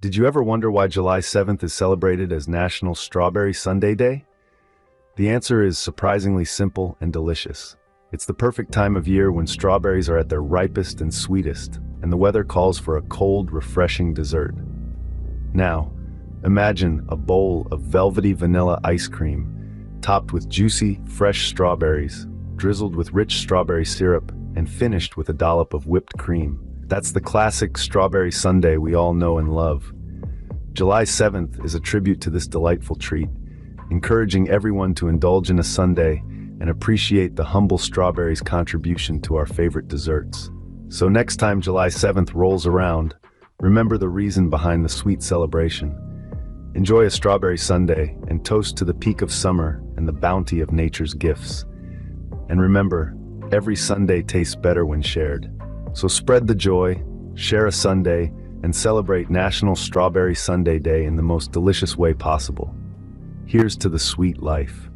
Did you ever wonder why July 7th is celebrated as National Strawberry Sundae Day? The answer is surprisingly simple and delicious. It's the perfect time of year when strawberries are at their ripest and sweetest, and the weather calls for a cold, refreshing dessert. Now, imagine a bowl of velvety vanilla ice cream, topped with juicy, fresh strawberries, drizzled with rich strawberry syrup, and finished with a dollop of whipped cream. That's the classic strawberry sundae we all know and love. July 7th is a tribute to this delightful treat, encouraging everyone to indulge in a sundae and appreciate the humble strawberry's contribution to our favorite desserts. So next time July 7th rolls around, remember the reason behind the sweet celebration. Enjoy a strawberry sundae and toast to the peak of summer and the bounty of nature's gifts. And remember, every sundae tastes better when shared. So spread the joy, share a sundae, and celebrate National Strawberry Sundae Day in the most delicious way possible. Here's to the sweet life.